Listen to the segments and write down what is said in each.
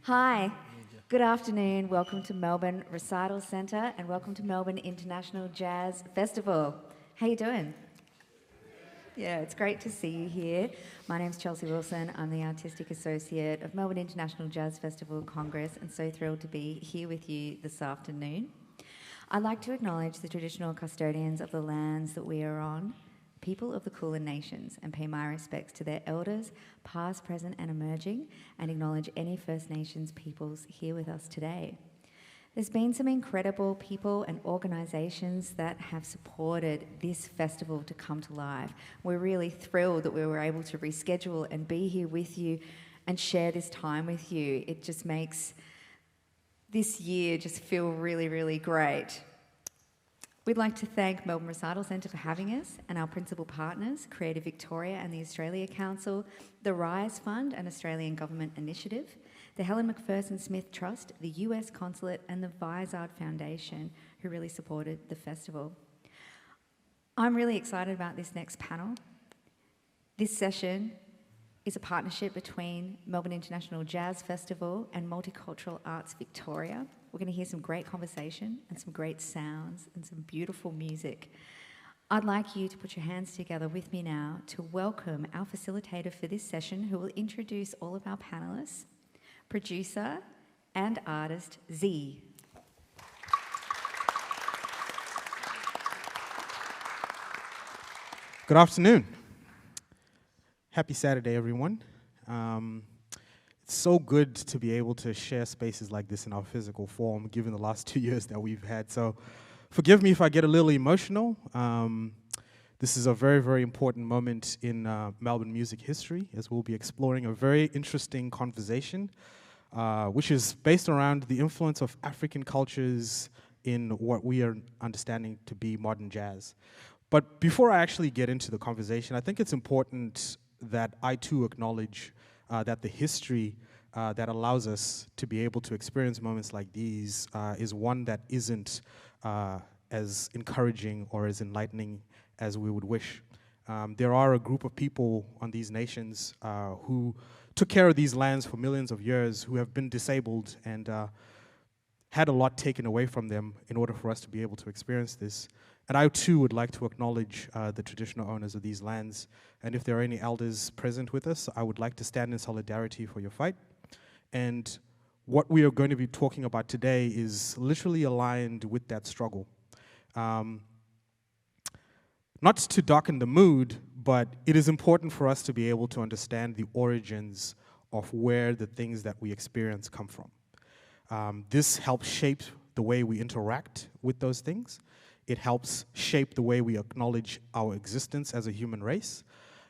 Hi, good afternoon. Welcome to Melbourne Recital Centre and welcome to Melbourne International Jazz Festival. How you doing? Yeah, it's great to see you here. My name's Chelsea Wilson. I'm the Artistic Associate of Melbourne International Jazz Festival Congress and so thrilled to be here with you this afternoon. I'd like to acknowledge the traditional custodians of the lands that we are on, people of the Kulin Nations, and pay my respects to their elders, past, present and emerging, and acknowledge any First Nations peoples here with us today. There's been some incredible people and organisations that have supported this festival to come to life. We're really thrilled that we were able to reschedule and be here with you and share this time with you. It just makes this year just feel really, really great. We'd like to thank Melbourne Recital Centre for having us and our principal partners, Creative Victoria and the Australia Council, the RISE Fund, an Australian Government initiative, the Helen McPherson Smith Trust, the US Consulate and the Vizard Foundation, who really supported the festival. I'm really excited about this next panel. This session is a partnership between Melbourne International Jazz Festival and Multicultural Arts Victoria. We're going to hear some great conversation and some great sounds and some beautiful music. I'd like you to put your hands together with me now to welcome our facilitator for this session, who will introduce all of our panellists, producer and artist Z. Good afternoon. Happy Saturday, everyone. It's so good to be able to share spaces like this in our physical form, given the last 2 years that we've had. So forgive me if I get a little emotional. This is a very, very important moment in Melbourne music history, as we'll be exploring a very interesting conversation, which is based around the influence of African cultures in what we are understanding to be modern jazz. But before I actually get into the conversation, I think it's important that I too acknowledge that the history that allows us to be able to experience moments like these is one that isn't as encouraging or as enlightening as we would wish. There are a group of people on these nations who took care of these lands for millions of years, who have been disabled and had a lot taken away from them in order for us to be able to experience this. And I too would like to acknowledge the traditional owners of these lands. And if there are any elders present with us, I would like to stand in solidarity for your fight. And what we are going to be talking about today is literally aligned with that struggle. Not to darken the mood, but it is important for us to be able to understand the origins of where the things that we experience come from. This helps shape the way we interact with those things. It helps shape the way we acknowledge our existence as a human race,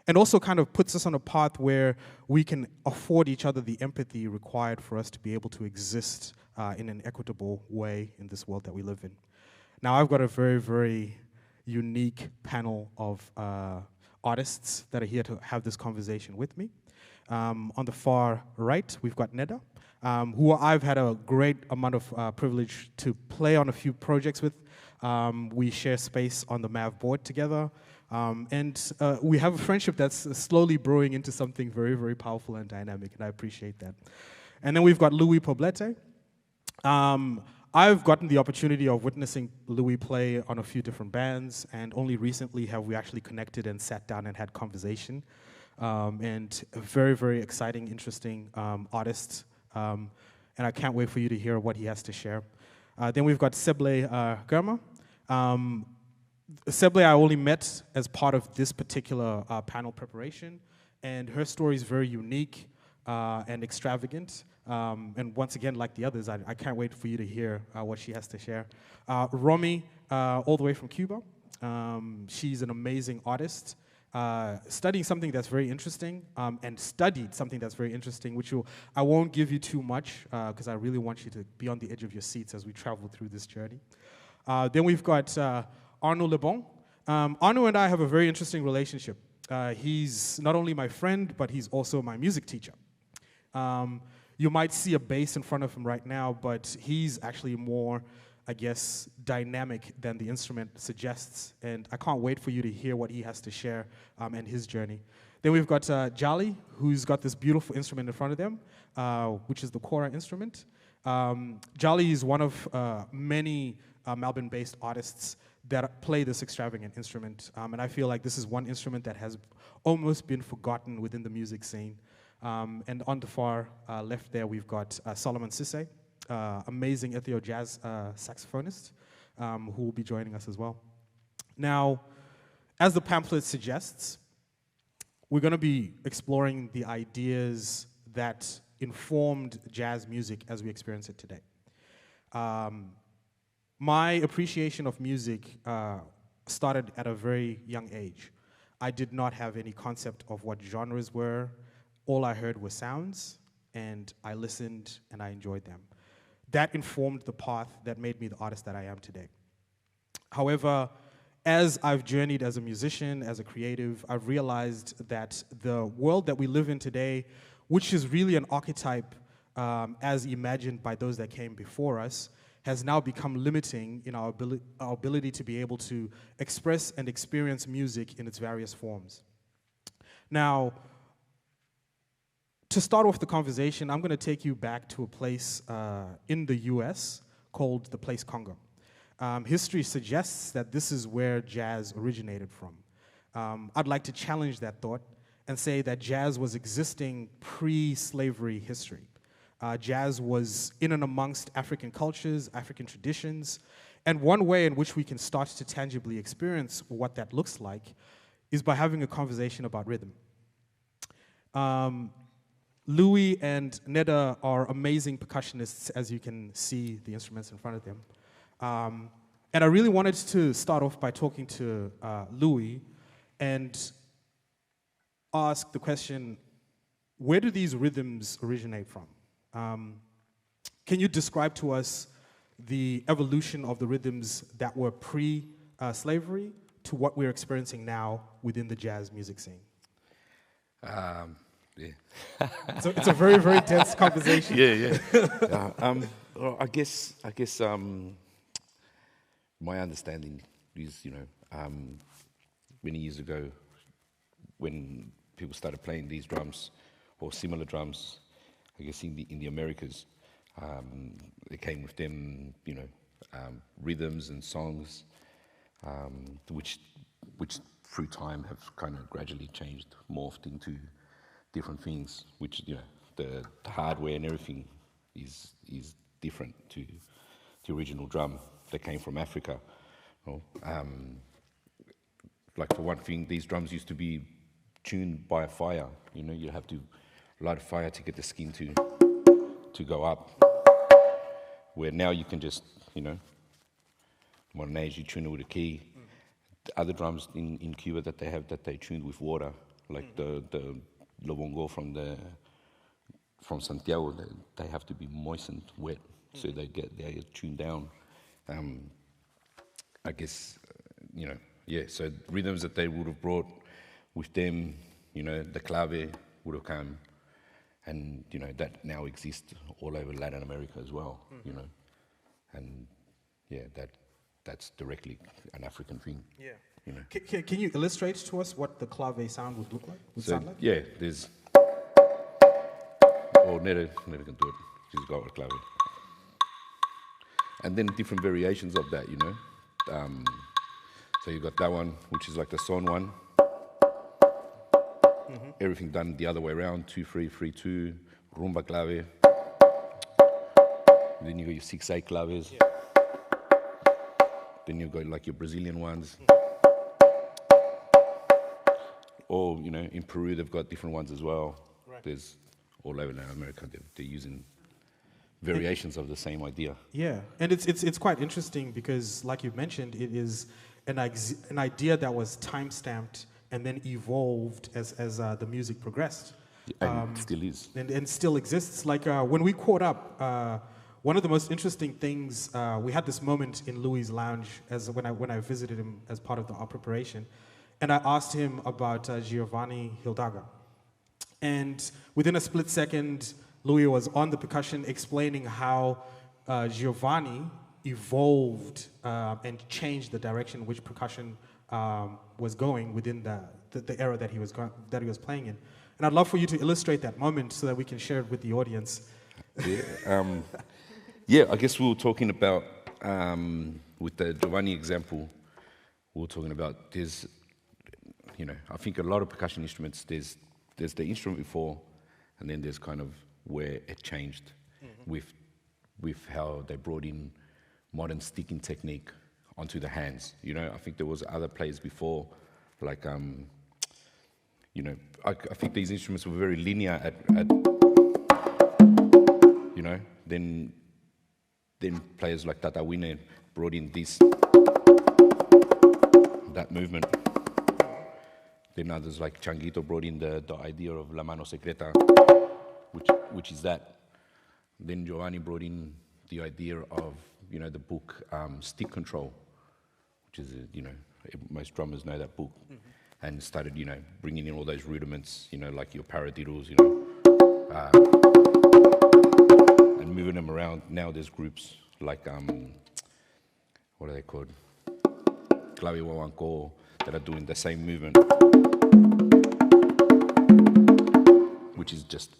and also kind of puts us on a path where we can afford each other the empathy required for us to be able to exist in an equitable way in this world that we live in. Now, I've got a very, very unique panel of artists that are here to have this conversation with me. On the far right, we've got Neda, who I've had a great amount of privilege to play on a few projects with. We share space on the MAV board together, and we have a friendship that's slowly brewing into something very, very powerful and dynamic, and I appreciate that. And then we've got Louis Poblete. I've gotten the opportunity of witnessing Louis play on a few different bands, and only recently have we actually connected and sat down and had conversation. And a very, very exciting, interesting artist, and I can't wait for you to hear what he has to share. Then we've got Seble Girma. Seble I only met as part of this particular panel preparation, and her story is very unique and extravagant. And once again, like the others, I can't wait for you to hear what she has to share. Romy, all the way from Cuba. She's an amazing artist, studying something that's very interesting, and studied something that's very interesting, which I won't give you too much, because I really want you to be on the edge of your seats as we travel through this journey. Then we've got Arnold Lebong. Arnaud and I have a very interesting relationship. He's not only my friend, but he's also my music teacher. You might see a bass in front of him right now, but he's actually more, I guess, dynamic than the instrument suggests. And I can't wait for you to hear what he has to share and his journey. Then we've got Jali, who's got this beautiful instrument in front of them, which is the kora instrument. Jali is one of many Melbourne-based artists that play this extravagant instrument. And I feel like this is one instrument that has almost been forgotten within the music scene. And on the far left there, we've got Solomon Sisay, amazing ethio-jazz saxophonist, who will be joining us as well. Now, as the pamphlet suggests, we're going to be exploring the ideas that informed jazz music as we experience it today. My appreciation of music started at a very young age. I did not have any concept of what genres were. All I heard were sounds, and I listened and I enjoyed them. That informed the path that made me the artist that I am today. However, as I've journeyed as a musician, as a creative, I've realized that the world that we live in today, which is really an archetype as imagined by those that came before us, has now become limiting in our ability to be able to express and experience music in its various forms. Now, to start off the conversation, I'm going to take you back to a place in the US called the place Congo. History suggests that this is where jazz originated from. I'd like to challenge that thought and say that jazz was existing pre-slavery history. Jazz was in and amongst African cultures, African traditions, and one way in which we can start to tangibly experience what that looks like is by having a conversation about rhythm. Louis and Neda are amazing percussionists, as you can see the instruments in front of them. And I really wanted to start off by talking to Louis and ask the question, where do these rhythms originate from? Can you describe to us the evolution of the rhythms that were pre-slavery to what we're experiencing now within the jazz music scene? Yeah. It's a very, very dense conversation. Well, I guess my understanding is, many years ago, when people started playing these drums or similar drums, I guess in the Americas, they came with them, rhythms and songs, which through time have kind of gradually changed, morphed into different things. Which the hardware and everything is different to the original drum that came from Africa. Like for one thing, these drums used to be tuned by a fire. You have to light a fire to get the skin to go up. Where now you can just, modern age, you tune it with a key. The other drums in Cuba that they have that they tuned with water, like the Lebongo from Santiago, they have to be moistened, wet, so they get tuned down. I guess, so rhythms that they would have brought with them, the clave would have come, and, that now exists all over Latin America as well, and, that's directly an African thing. Yeah. Can you illustrate to us what the clave sound would look like? Sound like? Yeah, there's... Oh, Neda can do it. She's got a clave. And then different variations of that, so you've got that one, which is like the son one. Everything done the other way around, 2-3, 3-2, rumba clave. Then you got your 6/8 claves. Yeah. Then you got like your Brazilian ones. Or, in Peru they've got different ones as well. Right. There's all over Latin America, they're using variations of the same idea. Yeah, and it's quite interesting because, like you mentioned, it is an idea that was time-stamped and then evolved as the music progressed. And still is. And still exists. Like when we caught up, one of the most interesting things, we had this moment in Louis' lounge when I visited him as part of our preparation, and I asked him about Giovanni Hildaga. And within a split second, Louis was on the percussion explaining how Giovanni evolved and changed the direction in which percussion was going within the era that he was playing in. And I'd love for you to illustrate that moment so that we can share it with the audience. Yeah, I guess we were talking about, with the Giovanni example, we were talking about there's, I think a lot of percussion instruments, there's the instrument before, and then there's kind of where it changed with how they brought in modern sticking technique onto the hands. I think there was other players before, like, I think these instruments were very linear at then players like Tata Wine brought in that movement. Then others like Changuito brought in the idea of La Mano Secreta, which is that. Then Giovanni brought in the idea of, the book Stick Control, which is, most drummers know that book, and started, bringing in all those rudiments, like your paradiddles, and moving them around. Now there's groups like, what are they called? Clave Wawanko, that are doing the same movement, which is just,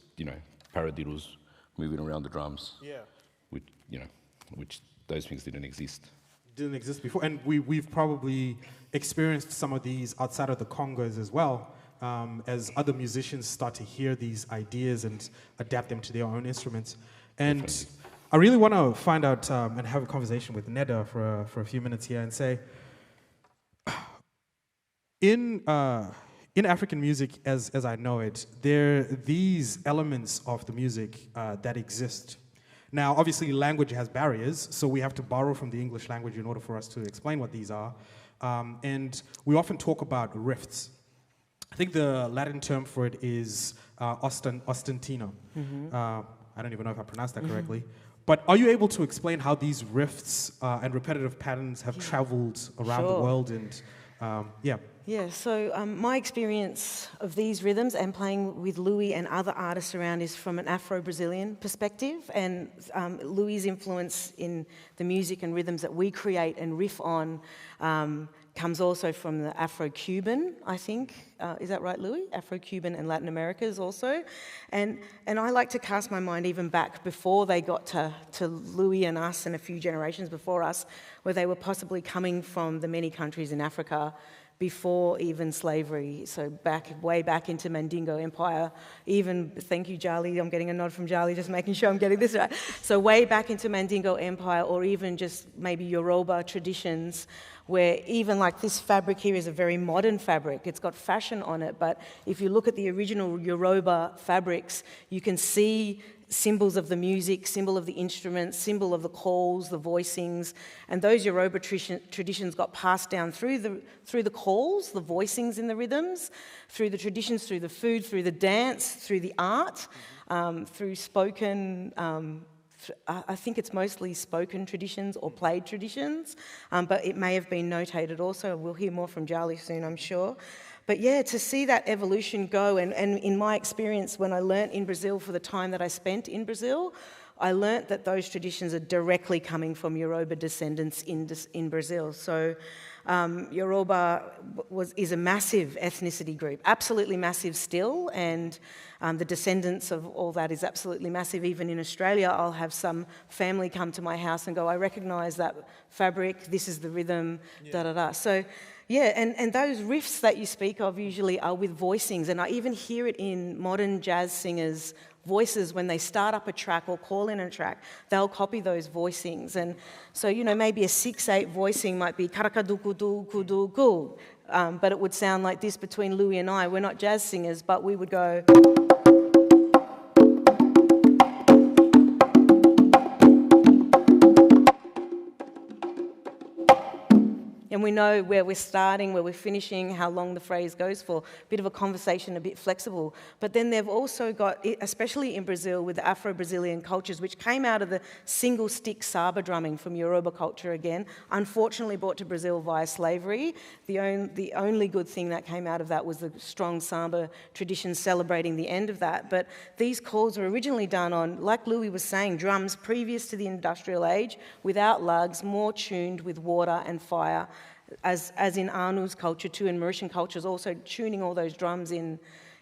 paradiddles moving around the drums. Yeah. Which those things didn't exist. Didn't exist before, and we've probably experienced some of these outside of the Congos as well, as other musicians start to hear these ideas and adapt them to their own instruments. And definitely. I really want to find out and have a conversation with Neda for a few minutes here and say, in African music, as I know it, there are these elements of the music that exist. Now, obviously, language has barriers, so we have to borrow from the English language in order for us to explain what these are. And we often talk about rifts. I think the Latin term for it is ostantino. I don't even know if I pronounced that correctly. But are you able to explain how these rifts and repetitive patterns have traveled around the world? And Yeah, so my experience of these rhythms and playing with Louis and other artists around is from an Afro-Brazilian perspective, and Louis's influence in the music and rhythms that we create and riff on comes also from the Afro-Cuban, I think. Is that right, Louis? Afro-Cuban and Latin Americas also. And I like to cast my mind even back before they got to Louis and us and a few generations before us, where they were possibly coming from the many countries in Africa before even slavery, so way back into Mandingo Empire, even, thank you, Jali, I'm getting a nod from Jali, just making sure I'm getting this right. So way back into Mandingo Empire, or even just maybe Yoruba traditions, where even like this fabric here is a very modern fabric. It's got fashion on it, but if you look at the original Yoruba fabrics, you can see symbols of the music, symbol of the instruments, symbol of the calls, the voicings, and those Yoruba traditions got passed down through the calls, the voicings in the rhythms, through the traditions, through the food, through the dance, through the art, through spoken. I think it's mostly spoken traditions or played traditions, but it may have been notated also. We'll hear more from Jali soon, I'm sure. But yeah, to see that evolution go, and in my experience when I learnt in Brazil for the time that I spent in Brazil, I learnt that those traditions are directly coming from Yoruba descendants in Brazil. So Yoruba is a massive ethnicity group, absolutely massive still, and the descendants of all that is absolutely massive. Even in Australia, I'll have some family come to my house and go, I recognise that fabric, this is the rhythm, da-da-da. So yeah, and those riffs that you speak of usually are with voicings, and I even hear it in modern jazz singers' voices when they start up a track or call in a track. They'll copy those voicings, and so, maybe a 6/8 voicing might be karakadukudu, but it would sound like this between Louis and I. We're not jazz singers, but we would go... And we know where we're starting, where we're finishing, how long the phrase goes for. A bit of a conversation, a bit flexible. But then they've also got, especially in Brazil, with the Afro-Brazilian cultures, which came out of the single-stick samba drumming from Yoruba culture again, unfortunately brought to Brazil via slavery. The only good thing that came out of that was the strong samba tradition celebrating the end of that. But these calls were originally done on, like Louis was saying, drums previous to the industrial age, without lugs, more tuned with water and fire. as in Arnold's culture too, and Mauritian cultures, also tuning all those drums in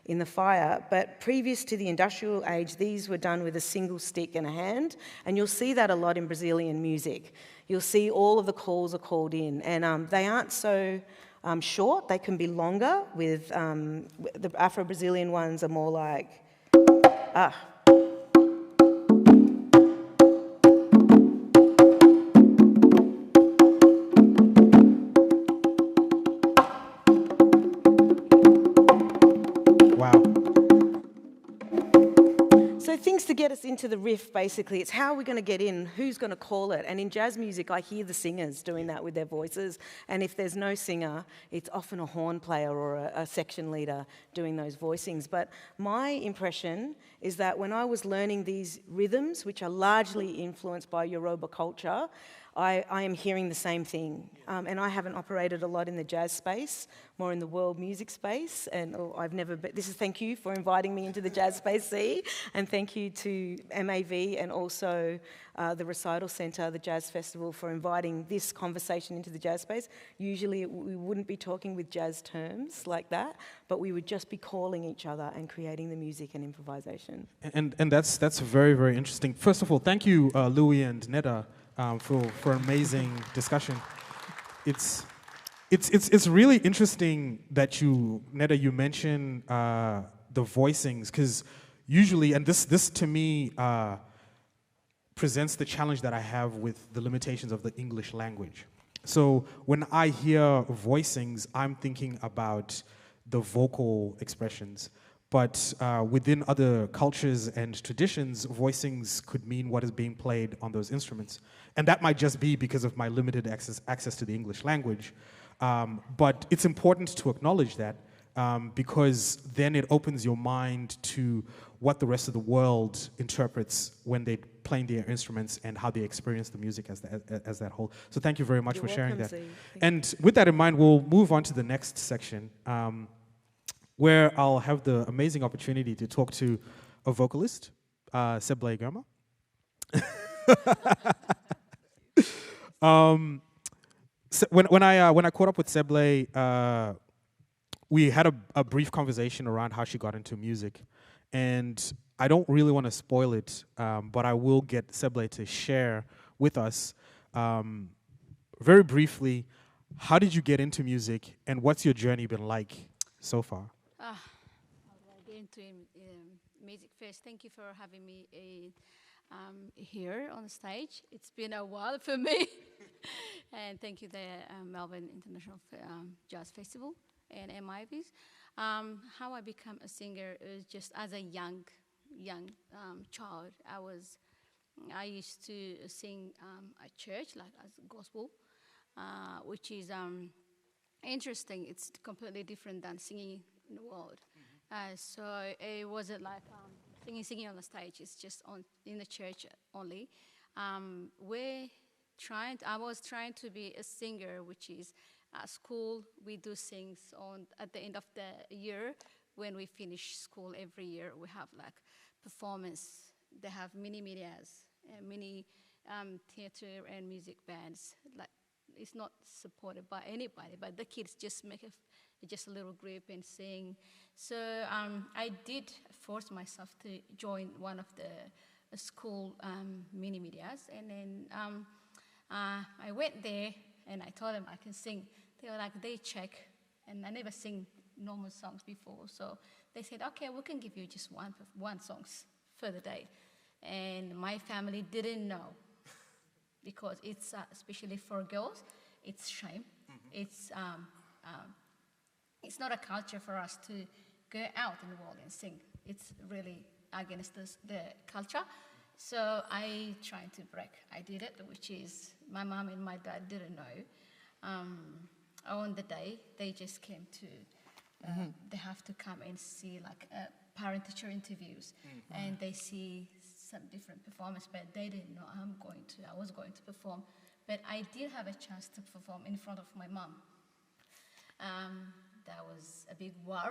the fire. But previous to the industrial age, these were done with a single stick and a hand, and you'll see that a lot in Brazilian music. You'll see all of the calls are called in, and they aren't so short. They can be longer. With the Afro-Brazilian ones are more like things to get us into the riff, basically. It's how we're going to get in, who's going to call it. And in jazz music, I hear the singers doing that with their voices. And if there's no singer, it's often a horn player or a section leader doing those voicings. But my impression is that when I was learning these rhythms, which are largely influenced by Yoruba culture, I am hearing the same thing. And I haven't operated a lot in the jazz space, more in the world music space. And I've never been, thank you for inviting me into the jazz space, Z. And thank you to MAV and also the Recital Centre, the Jazz Festival, for inviting this conversation into the jazz space. Usually we wouldn't be talking with jazz terms like that, but we would just be calling each other and creating the music and improvisation. And that's very, very interesting. First of all, thank you, Louis and Neda, for an amazing discussion. It's really interesting that Neda, you mention the voicings, because usually, and this to me presents the challenge that I have with the limitations of the English language. So when I hear voicings, I'm thinking about the vocal expressions. But within other cultures and traditions, voicings could mean what is being played on those instruments. And that might just be because of my limited access to the English language. But it's important to acknowledge that because then it opens your mind to what the rest of the world interprets when they're playing their instruments and how they experience the music as that whole. So thank you very much for sharing that. And with that in mind, we'll move on to the next section, where I'll have the amazing opportunity to talk to a vocalist, Seble Girma. When I caught up with Seble, we had a brief conversation around how she got into music, and I don't really want to spoil it, but I will get Seble to share with us very briefly, how did you get into music, and what's your journey been like so far? How did I get into music first? Thank you for having me here on the stage. It's been a while for me. And thank you the Melbourne International Jazz Festival and MIJF. How I became a singer is just as a young child. I used to sing at church, like as gospel, which is interesting. It's completely different than singing in the world. So it wasn't like singing on the stage. It's just in the church only. I was trying to be a singer, which is at school. We do things at the end of the year when we finish school every year. We have like performance. They have mini medias, mini theater and music bands. Like it's not supported by anybody, but the kids just make just a little group and sing. So I did force myself to join one of the school mini medias, and then I went there and I told them I can sing. They were like, they check, and I never sing normal songs before, so they said, okay, we can give you just one songs for the day. And my family didn't know, because it's especially for girls, it's shame. Mm-hmm. It's not a culture for us to go out in the world and sing. It's really against the culture. So I tried to break. I did it, which is my mom and my dad didn't know. On the day, they just came to, they have to come and see like parent-teacher interviews, and they see some different performance, but they didn't know I was going to perform. But I did have a chance to perform in front of my mom. That was a big wow.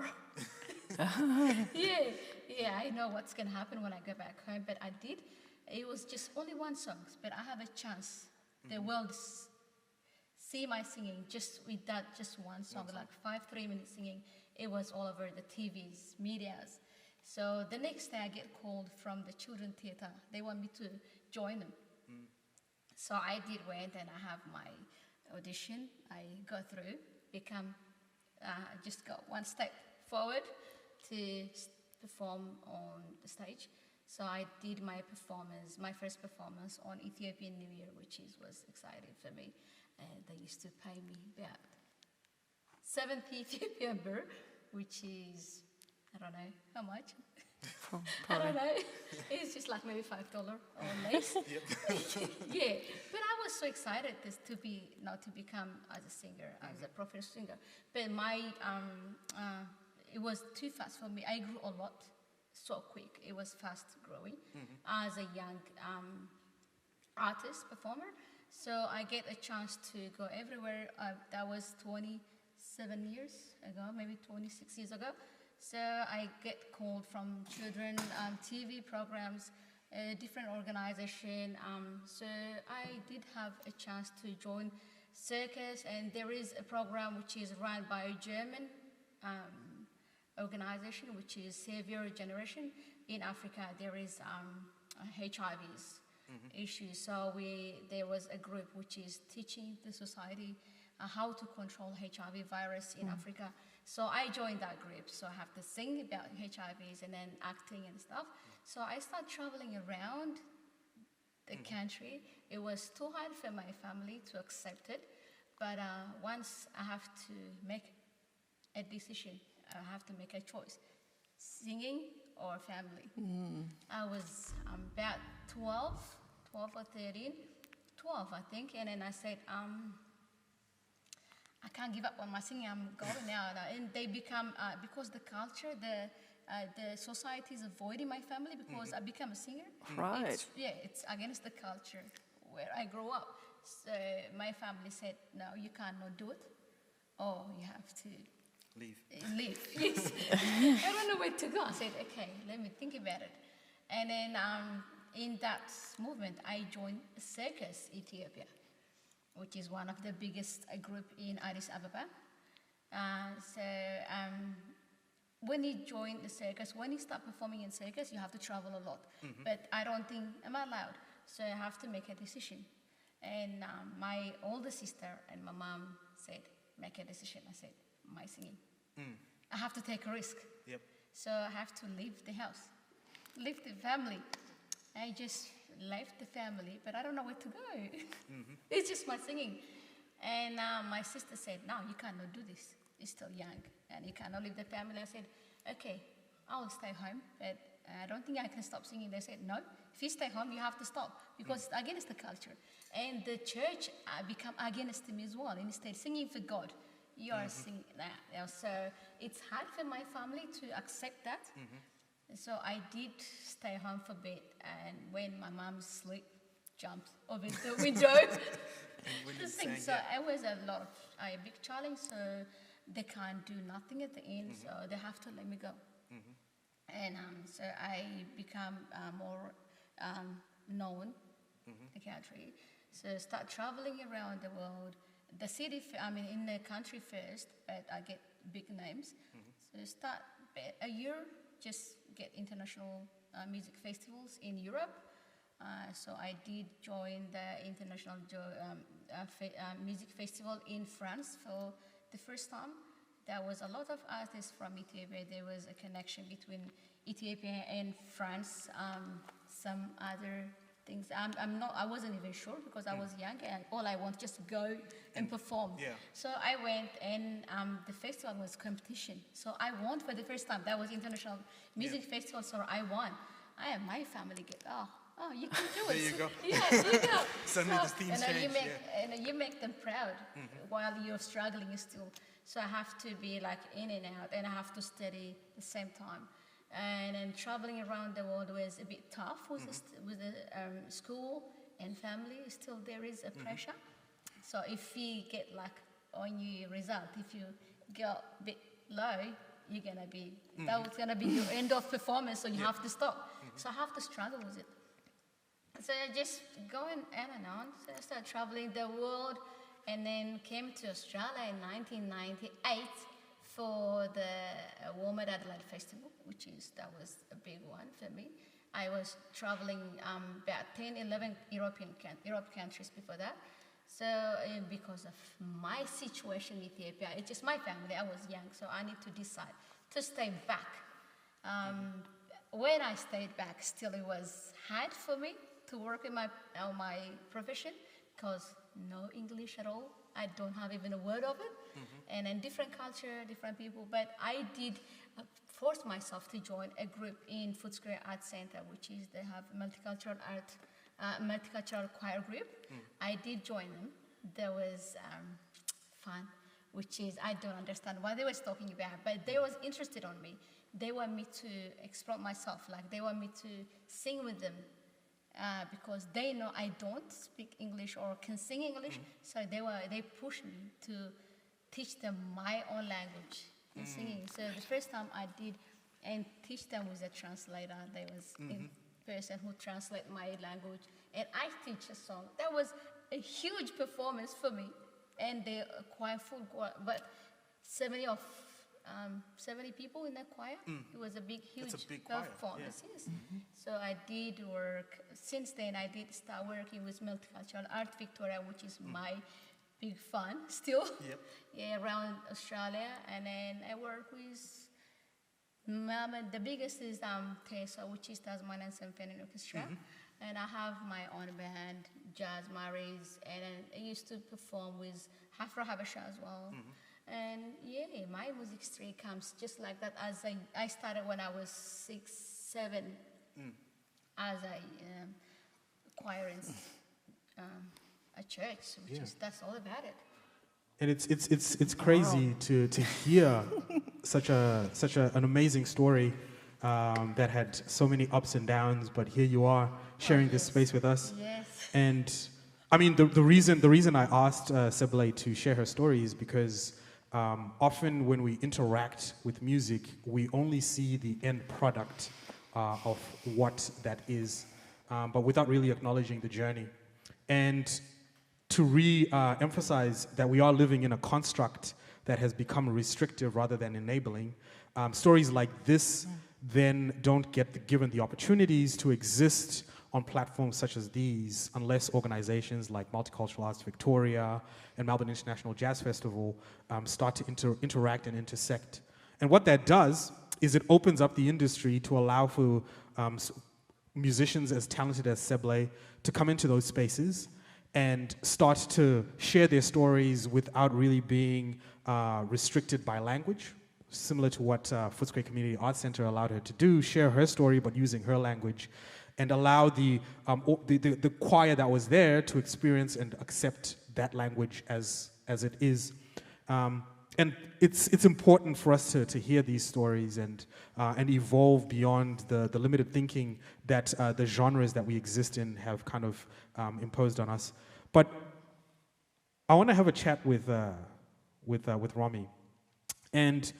Yeah, I know what's going to happen when I go back home, but I did. It was just only one song, but I have a chance. The world see my singing just with that just one song, like 3-minute singing. It was all over the TVs, medias. So the next day I get called from the children theater. They want me to join them. So I did went and I have my audition. I go through, just go one step forward to perform on the stage. So I did my first performance on Ethiopian New Year, which was exciting for me. And they used to pay me about 70 Ethiopian birr, which is, I don't know how much. I don't know. It's just like maybe $5 or less. Yeah, but I was so excited to become as a singer, as a professional singer. But it was too fast for me. I grew a lot, so quick. It was fast growing as a young artist, performer. So I get a chance to go everywhere. That was 27 years ago, maybe 26 years ago. So I get called from children, TV programs, different organization. So I did have a chance to join circus, and there is a program which is run by a German organization, which is Seble Generation. In Africa, there is HIV's issues. So there was a group which is teaching the society how to control HIV virus in Africa. So I joined that group. So I have to sing about HIVs and then acting and stuff. So I started traveling around the country. It was too hard for my family to accept it. But once I have to make a decision, I have to make a choice, singing or family. I was about 12 or 13, 12 I think, and then I said, I can't give up on my singing, I'm going now. And they become, because the culture, the society is avoiding my family because I become a singer. Right. It's against the culture where I grew up. So my family said, no, you cannot do it, or you have to leave. Yes. I don't know where to go. I said, okay, let me think about it. And then in that movement, I joined Circus Ethiopia, which is one of the biggest group in Addis Ababa. When you join the circus, when you start performing in circus, you have to travel a lot. But I don't think I'm allowed, so I have to make a decision. And my older sister and my mom said, make a decision. I said, my singing. I have to take a risk. Yep. So I have to leave the house, leave the family. I just left the family, but I don't know where to go. It's just my singing. And my sister said, no, you cannot do this. You're still young, and you cannot leave the family. I said, okay, I will stay home, but I don't think I can stop singing. They said, no, if you stay home, you have to stop, because it's against the culture. And the church become against me as well. Instead, singing for God, you are singing that. So it's hard for my family to accept that. So I did stay home for a bit, and when my mom sleep, jumped over the window to sing. So it was a big challenge. So they can't do nothing at the end, so they have to let me go. And so I become more known in the country. So start traveling around the world. The city, in the country first, but I get big names. So start a year, just get international music festivals in Europe. So I did join the international music festival in France for the first time. There was a lot of artists from Ethiopia. There was a connection between Ethiopia and France. Some other things. I wasn't even sure because I was young, and all I want just go and perform. So I went, and the festival was competition. So I won for the first time. That was international music festival. So I won. My family get you can do it. There you go. Yeah, there you go. Suddenly the themes change. And you make them proud while you're struggling still. So I have to be like in and out, and I have to study at the same time. And then traveling around the world was a bit tough with the school and family. Still, there is a pressure. So if you get like on your result, if you get a bit low, you're gonna be that was gonna be your end of performance. So you have to stop. So I have to struggle with it. So I just going on and on. So I started traveling the world, and then came to Australia in 1998 for the Warm Adelaide Festival, that was a big one for me. I was traveling about 10, 11 Europe countries before that. So because of my situation in Ethiopia, it's just my family, I was young, so I need to decide to stay back. When I stayed back, still it was hard for me to work in my profession because no English at all. I don't have even a word of it. And in different culture, different people, but I did force myself to join a group in Footscray Art Center, they have multicultural choir group. I did join them. There was fun, I don't understand what they was talking about, but they was interested on me. They want me to explore myself, like they want me to sing with them because they know I don't speak English or can sing English, so they pushed me to teach them my own language in singing. So the first time I did and teach them with a translator, there was a person who translate my language, and I teach a song. That was a huge performance for me, and they choir full choir, but 70 people in that choir. It was a huge performance. Yeah. Yes. So I did work. Since then, I did start working with Multicultural Art Victoria, which is my big fun still. Around Australia, and then I work with Melbourne. The biggest is TESA, which is Tasmanian Symphony Orchestra, and I have my own band, Jazz Maris, and I used to perform with Afro Habesha as well. And my music story comes just like that. As I started when I was 6, 7, as a choir in a church, that's all about it. And it's crazy to hear such an amazing story that had so many ups and downs, but here you are sharing this space with us. Yes. And I mean the reason I asked Seble to share her story is because often when we interact with music, we only see the end product of what that is, but without really acknowledging the journey. And to re-emphasize that we are living in a construct that has become restrictive rather than enabling, stories like this then don't get given the opportunities to exist on platforms such as these unless organizations like Multicultural Arts Victoria and Melbourne International Jazz Festival start to interact and intersect. And what that does is it opens up the industry to allow for musicians as talented as Seble to come into those spaces and start to share their stories without really being restricted by language, similar to what Footscray Community Arts Centre allowed her to do, share her story but using her language, and allow the choir that was there to experience and accept that language as it is. And it's important for us to hear these stories and evolve beyond the limited thinking that the genres that we exist in have kind of imposed on us. But I want to have a chat with Romy. And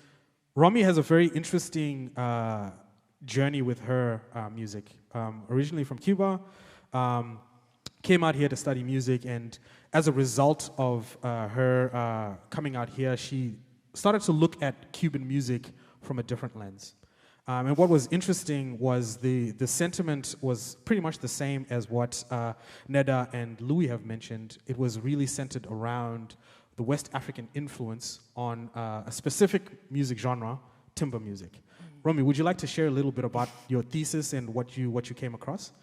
Romy has a very interesting journey with her music. Originally from Cuba, came out here to study music, and as a result of her coming out here, she started to look at Cuban music from a different lens. And what was interesting was the sentiment was pretty much the same as what Neda and Louis have mentioned. It was really centered around the West African influence on a specific music genre, timba music. Romy, would you like to share a little bit about your thesis and what you came across?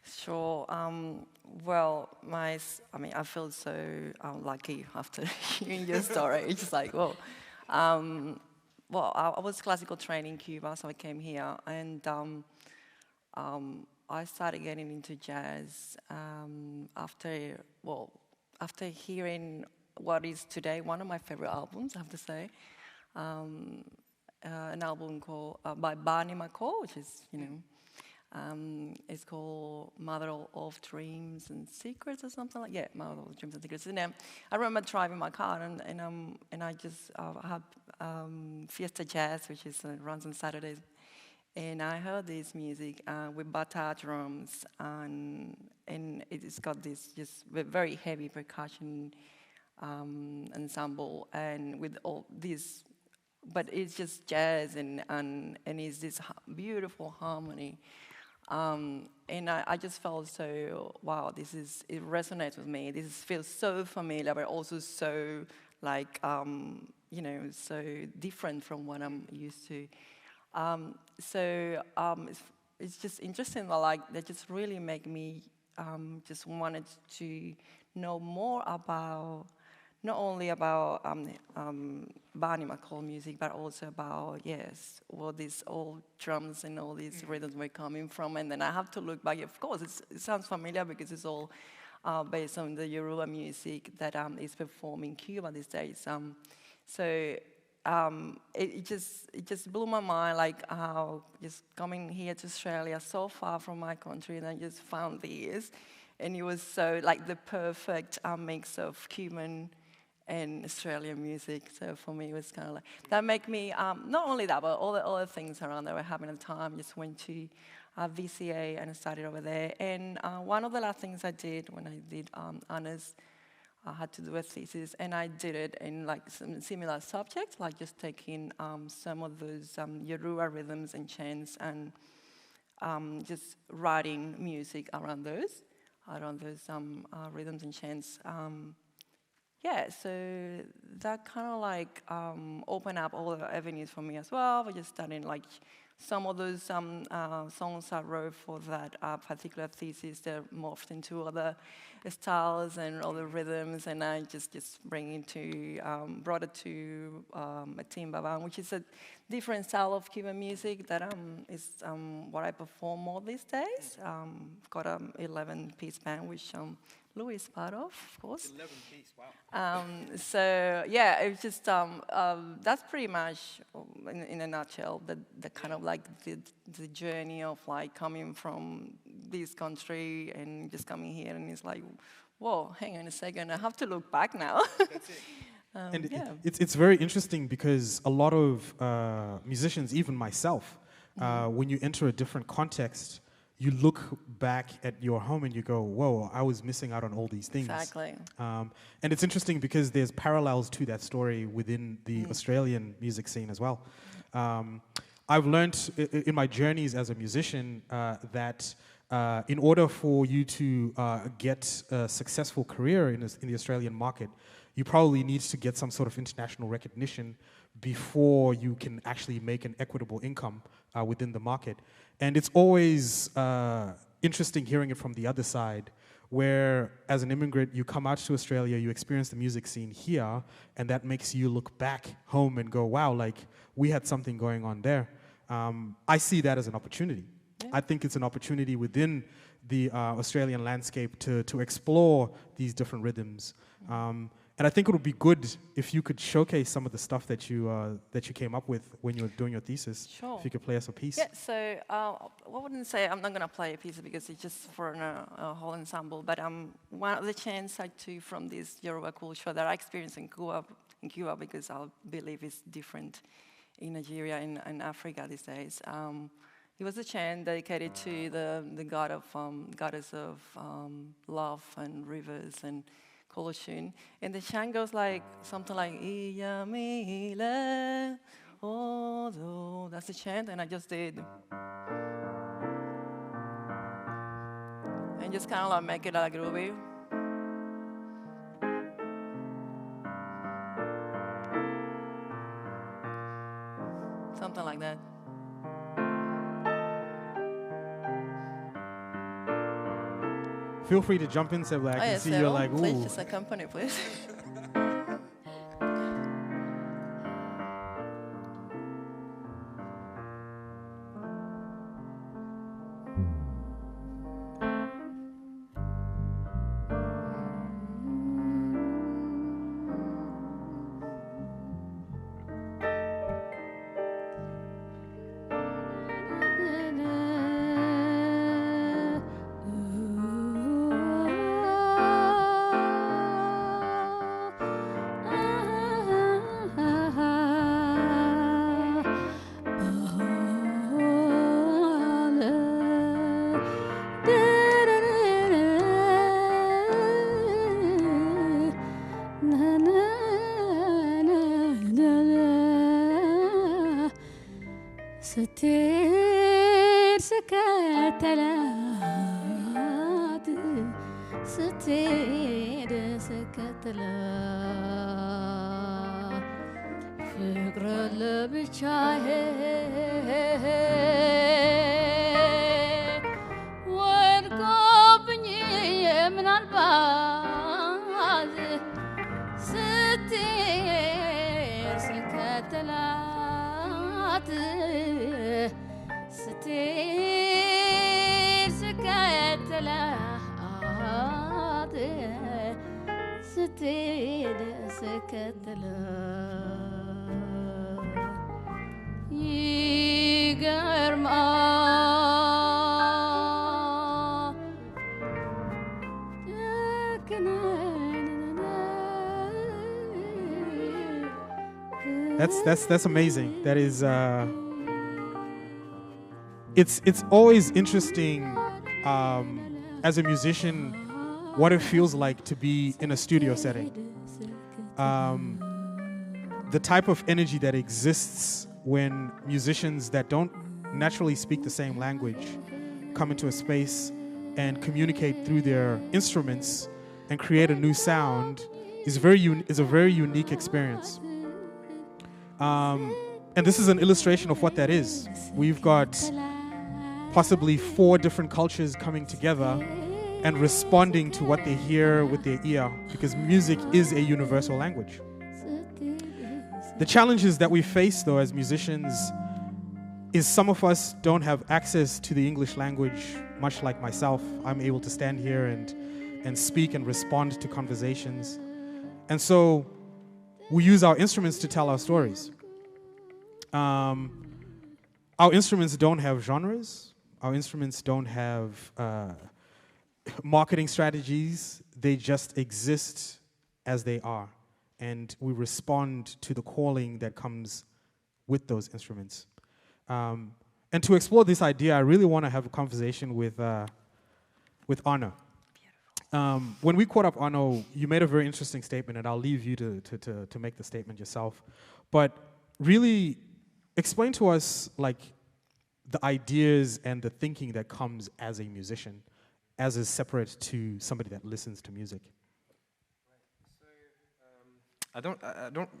Sure. Well, I feel so lucky after hearing your story. It's just like, whoa. I was classical trained in Cuba, so I came here, and I started getting into jazz after hearing what is today one of my favorite albums, I have to say. An album called by Barney McCall, which is, it's called Mother of Dreams and Secrets or something like Mother of Dreams and Secrets. And I remember driving my car and I just had Fiesta Jazz, which runs on Saturdays, and I heard this music with bata drums and it's got this just very heavy percussion ensemble, and with all these, but it's just jazz and it's this beautiful harmony. And I just felt so, wow, it resonates with me. This feels so familiar, but also so like, so different from what I'm used to. It's just interesting that like, that just really make me just wanted to know more about, not only about Banimakol music, but also about, yes, where these old drums and all these rhythms were coming from. And then I have to look back. Of course, it sounds familiar because it's all based on the Yoruba music that is performed in Cuba these days. It just blew my mind, like how just coming here to Australia so far from my country, and I just found this. And it was so like the perfect mix of Cuban and Australian music. So for me, it was kind of like, that make me, not only that, but all the other things around that were happening at the time. Just went to VCA and I studied over there. And one of the last things I did when I did honors, I had to do a thesis, and I did it in like some similar subjects, like just taking some of those Yoruba rhythms and chants and just writing music around those rhythms and chants. Yeah, so that kind of like opened up all the avenues for me as well. I just studying like some of those songs I wrote for that particular thesis, they're morphed into other styles and other rhythms, and I just brought it to a timba band, which is a different style of Cuban music that is what I perform more these days. Got an 11-piece band, which Louis is part of course. 11-piece, wow. So yeah, it's just that's pretty much in a nutshell the kind of like the journey of like coming from this country and just coming here, and it's like, whoa, hang on a second, I have to look back now. That's it. And yeah. It's very interesting because a lot of musicians, even myself, when you enter a different context, you look back at your home and you go, whoa, I was missing out on all these things. Exactly. And it's interesting because there's parallels to that story within the Australian music scene as well. I've learned in my journeys as a musician that in order for you to get a successful career in the Australian market, you probably need to get some sort of international recognition before you can actually make an equitable income within the market. And it's always interesting hearing it from the other side, where as an immigrant, you come out to Australia, you experience the music scene here, and that makes you look back home and go, wow, like we had something going on there. I see that as an opportunity. Yeah. I think it's an opportunity within the Australian landscape to explore these different rhythms. And I think it would be good if you could showcase some of the stuff that you came up with when you were doing your thesis. Sure. If you could play us a piece. Yeah, so I wouldn't say I'm not going to play a piece because it's just for a whole ensemble, but one of the chants I took from this Yoruba culture that I experienced in Cuba because I believe it's different in Nigeria and Africa these days. It was a chant dedicated to the goddess of love and rivers and Koloshun. And the chant goes like something like Iyamile Odo. That's the chant, and I just did. And just kind of like make it like groovy. Something like that. Feel free to jump in, Seble. I can see you're like, ooh. Please just accompany, please. ستير سكتلات ستير سكتلات فكر لبشاه ورقبني من الباز ستير سكتلات ستير سكتلات ستير سكتلات يجرما That's amazing. That is it's always interesting as a musician what it feels like to be in a studio setting. The type of energy that exists when musicians that don't naturally speak the same language come into a space and communicate through their instruments and create a new sound is a very unique experience. And this is an illustration of what that is. We've got possibly 4 different cultures coming together and responding to what they hear with their ear, because music is a universal language. The challenges that we face, though, as musicians, is some of us don't have access to the English language, much like myself. I'm able to stand here and speak and respond to conversations. And so we use our instruments to tell our stories. Our instruments don't have genres. Our instruments don't have marketing strategies. They just exist as they are. And we respond to the calling that comes with those instruments. And to explore this idea, I really want to have a conversation with Arnaud. When we caught up, Arnaud, you made a very interesting statement, and I'll leave you to make the statement yourself. But really explain to us like the ideas and the thinking that comes as a musician, as is separate to somebody that listens to music. I don't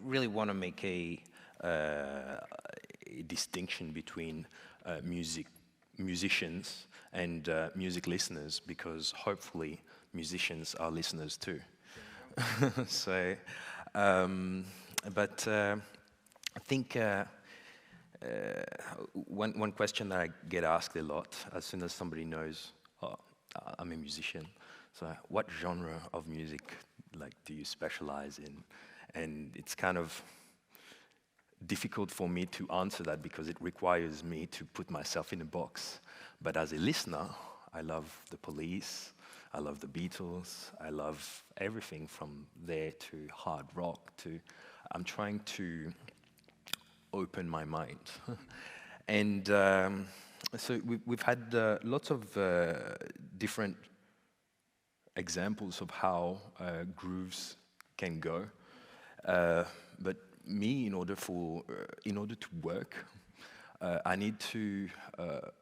really want to make a distinction between musicians and music listeners, because hopefully musicians are listeners too. So, but I think one question that I get asked a lot as soon as somebody knows, oh, I'm a musician, so what genre of music do you specialize in? And it's kind of difficult for me to answer that because it requires me to put myself in a box. But as a listener, I love the Police, I love the Beatles, I love everything from there to hard rock to, I'm trying to open my mind. And so we've had lots of different examples of how grooves can go. But me, in order to work, I need to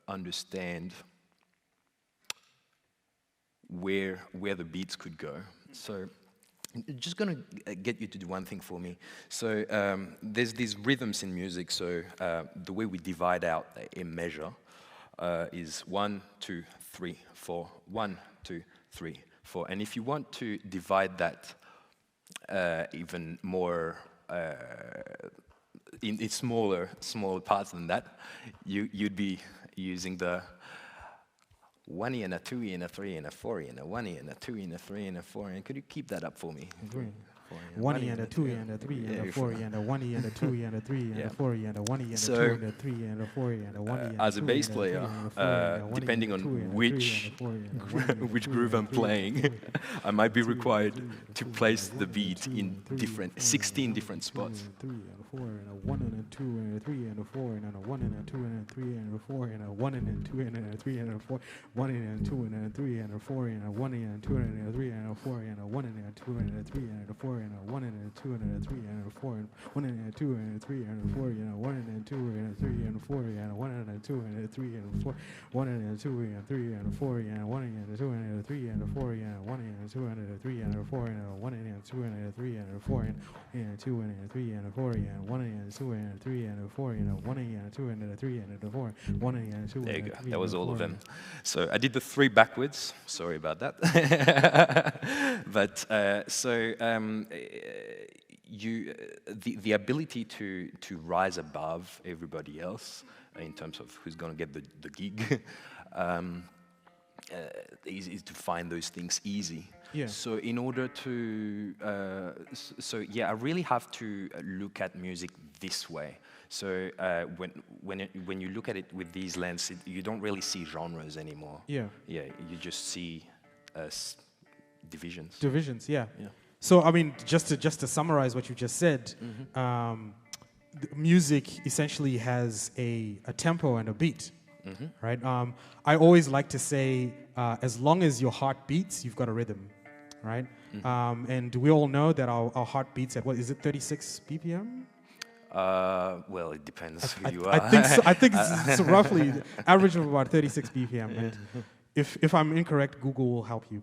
understand where the beats could go. So I'm just gonna get you to do one thing for me. So there's these rhythms in music. So the way we divide out a measure is 1, 2, 3, 4. 1, 2, 3, 4. And if you want to divide that even more in smaller parts than that, you'd be using the 1 and a 2 and a 3 and a 4 and a 1 and a 2 and a 3 and a 4. And could you keep that up for me? 1 and a 2 and a 3 and a 4 and a 1 and a 2 and a 3 and a 4 and a 1 and a 2 and a 3 and a 4 and a 1 and a 2. As a bass player, depending on which groove I'm playing, I might be required to place the beat in 16 different spots. 3 and a 4 and a 1 and a 2 and a 3 and a 4 and a 1 and a 2 and a 3 and a 4 and a 1 and a 2 and a 3 and a 4, 1 and a 2 and a 3 and a 4 and a 1 and a 2 and a 3 and a 4 and a 1 and a 2 and a 3 and a 4 and a 1 and a 2 and a 3 and a 4 and 1 and a 2 and a 3 and a 4, 1 and a 2 and a 3 and a 4 and a 1 and a 2 and a 3 and a 4, 1 and a 2 and a 3 and a 4 and a 1 and a 2 and a 3 and a 4 and a 1 and a 2 and a 3 and a 4 and a 1 and a 2 and a 3 and a 4 and a 2 and a 3 and a 4 and 1 and a 2 and a 3 and a 4 and 1 and a 2 and a 3 and a 4, 1 and a 2 and a 3. There you go. That was all of them. So I did the 3 backwards. Sorry about that. But the ability to rise above everybody else in terms of who's going to get the gig is to find those things easy. Yeah. So in order to, I really have to look at music this way. So when you look at it with these lenses, you don't really see genres anymore. Yeah. Yeah, you just see divisions. Divisions, yeah. Yeah. So I mean, just to summarize what you just said, music essentially has a tempo and a beat, right? I always like to say, as long as your heart beats, you've got a rhythm, right? And we all know that our heart beats at, what is it, 36 BPM? Well, it depends who you are. I think so. I think it's roughly average of about 36 BPM. And if I'm incorrect, Google will help you.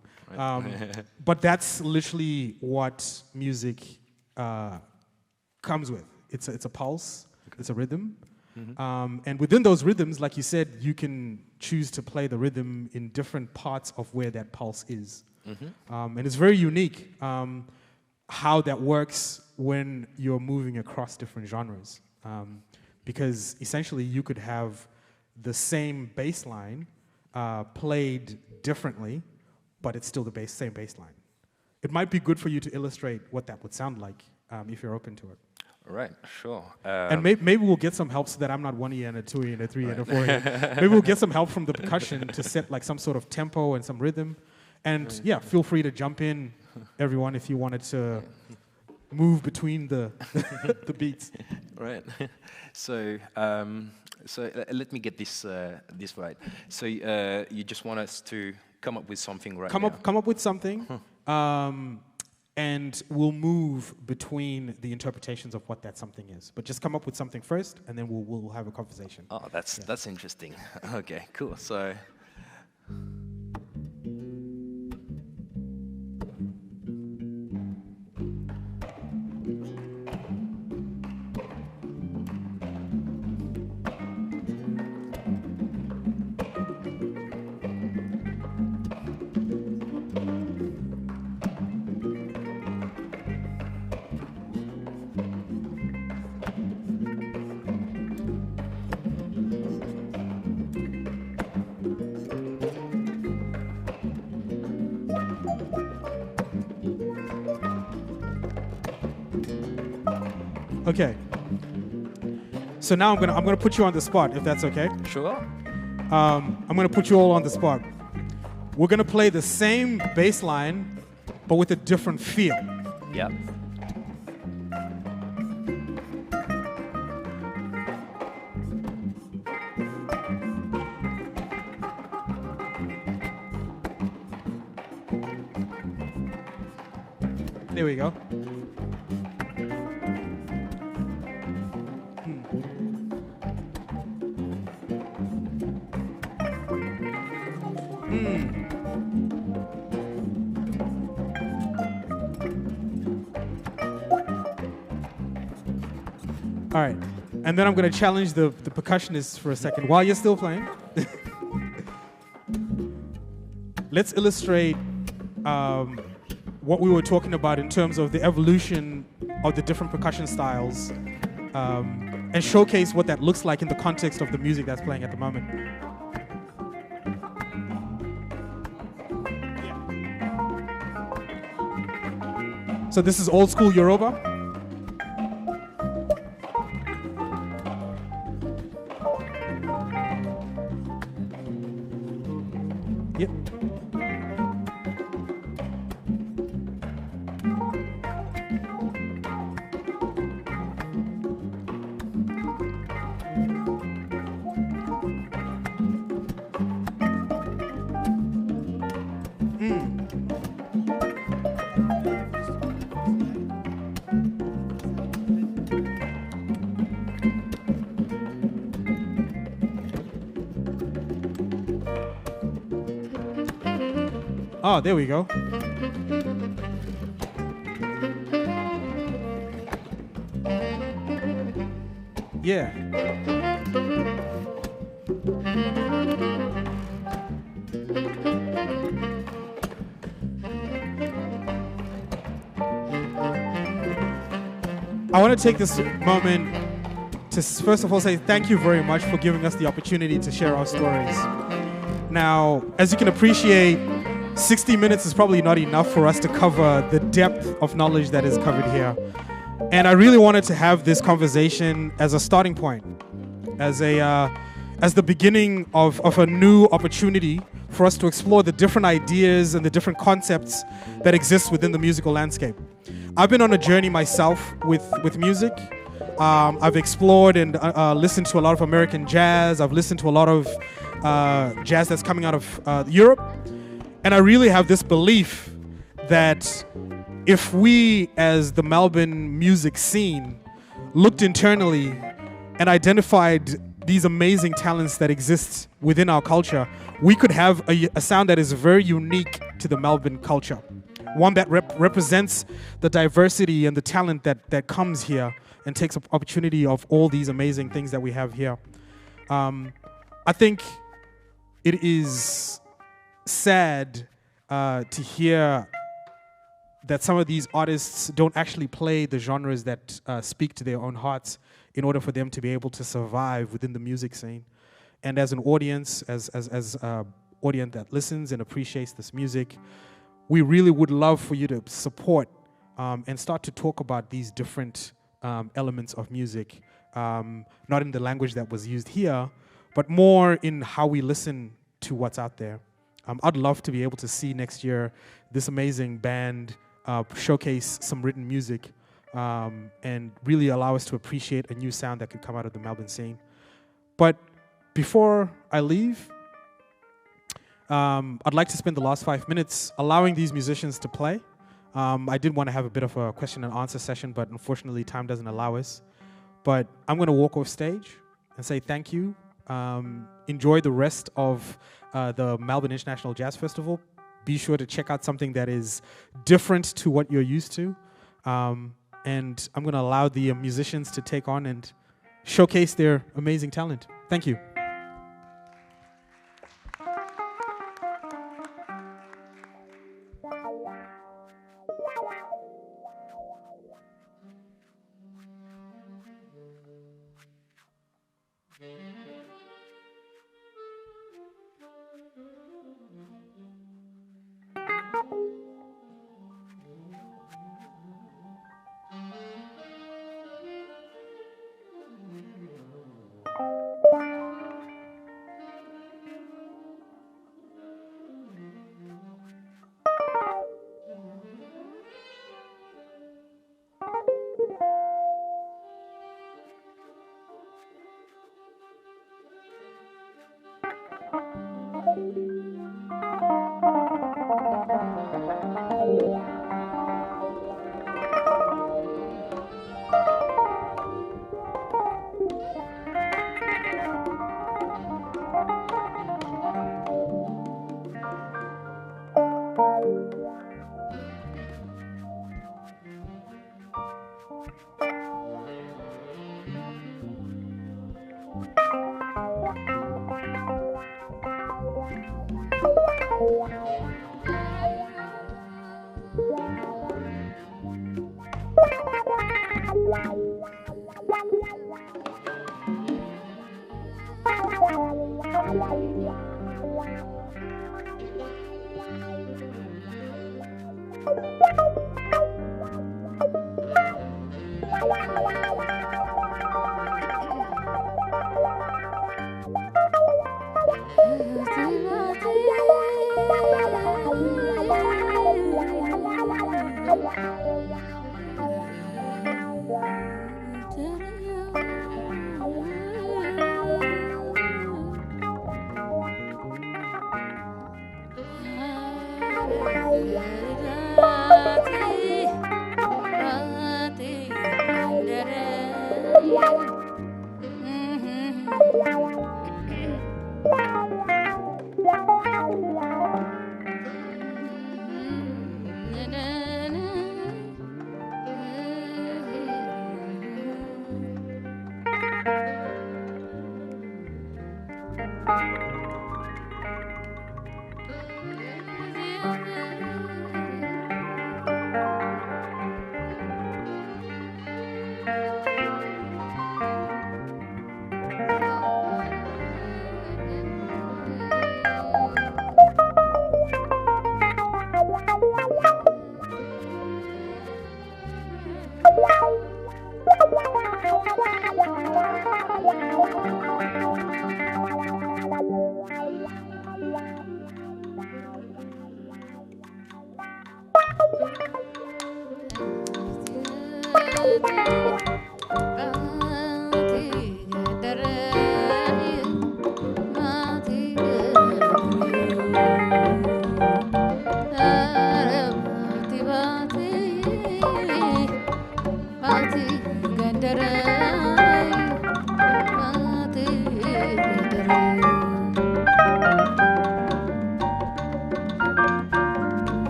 But that's literally what music comes with. It's a pulse. It's a rhythm. And within those rhythms, like you said, you can choose to play the rhythm in different parts of where that pulse is. And it's very unique how that works when you're moving across different genres. Because essentially you could have the same bass line played differently, but it's still the same bass line. It might be good for you to illustrate what that would sound like if you're open to it. Right, sure. And maybe we'll get some help so that I'm not 1 ear and a 2 ear and a 3 ear and a 4 ear. Maybe we'll get some help from the percussion to set like some sort of tempo and some rhythm. And yeah, feel free to jump in, everyone, if you wanted to move between the the beats. Right. So let me get this right. So you just want us to come up with something right now? Come up with something, and we'll move between the interpretations of what that something is. But just come up with something first, and then we'll have a conversation. Oh, that's interesting. Okay, cool. So. Okay. So now I'm gonna put you on the spot, if that's okay. Sure. I'm gonna put you all on the spot. We're gonna play the same bass line, but with a different feel. Yeah. There we go. All right, and then I'm going to challenge the percussionists for a second while you're still playing. Let's illustrate what we were talking about in terms of the evolution of the different percussion styles, and showcase what that looks like in the context of the music that's playing at the moment. So this is old school Yoruba. Yep. Oh, there we go. Yeah. I want to take this moment to first of all say thank you very much for giving us the opportunity to share our stories. Now, as you can appreciate, 60 minutes is probably not enough for us to cover the depth of knowledge that is covered here. And I really wanted to have this conversation as a starting point, as the beginning of a new opportunity for us to explore the different ideas and the different concepts that exist within the musical landscape. I've been on a journey myself with music. I've explored and listened to a lot of American jazz. I've listened to a lot of jazz that's coming out of Europe. And I really have this belief that if we, as the Melbourne music scene, looked internally and identified these amazing talents that exist within our culture, we could have a sound that is very unique to the Melbourne culture. One that represents the diversity and the talent that comes here and takes up opportunity of all these amazing things that we have here. I think it is sad to hear that some of these artists don't actually play the genres that speak to their own hearts in order for them to be able to survive within the music scene. And as an audience, as audience that listens and appreciates this music, we really would love for you to support and start to talk about these different elements of music, not in the language that was used here, but more in how we listen to what's out there. I'd love to be able to see next year this amazing band showcase some written music and really allow us to appreciate a new sound that could come out of the Melbourne scene. But before I leave, I'd like to spend the last 5 minutes allowing these musicians to play. I did want to have a bit of a question and answer session, but unfortunately time doesn't allow us. But I'm going to walk off stage and say thank you. Enjoy the rest of the Melbourne International Jazz Festival. Be sure to check out something that is different to what you're used to. And I'm going to allow the musicians to take on and showcase their amazing talent. Thank you.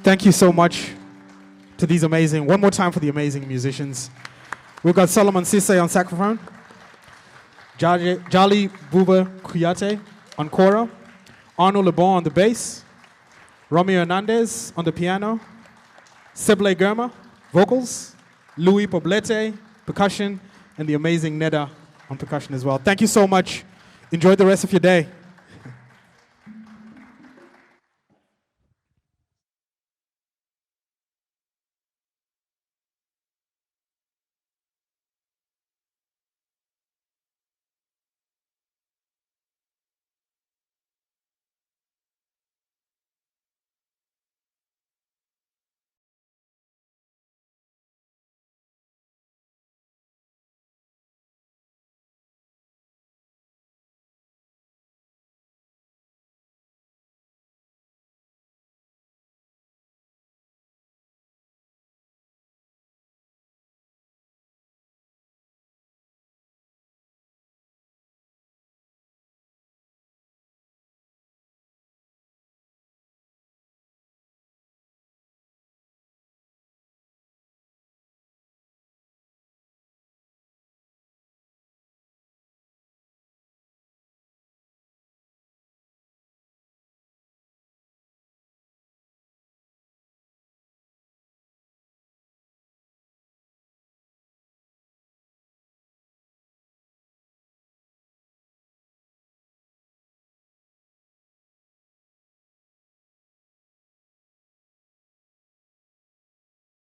Thank you so much to these amazing, one more time for the amazing musicians. We've got Solomon Sisay on saxophone, Jali Kuyateh on kora, Arnaud Lebon on the bass, Romy Hernandez on the piano, Seble Girma, vocals, Poblete, percussion, and the amazing Neda on percussion as well. Thank you so much. Enjoy the rest of your day.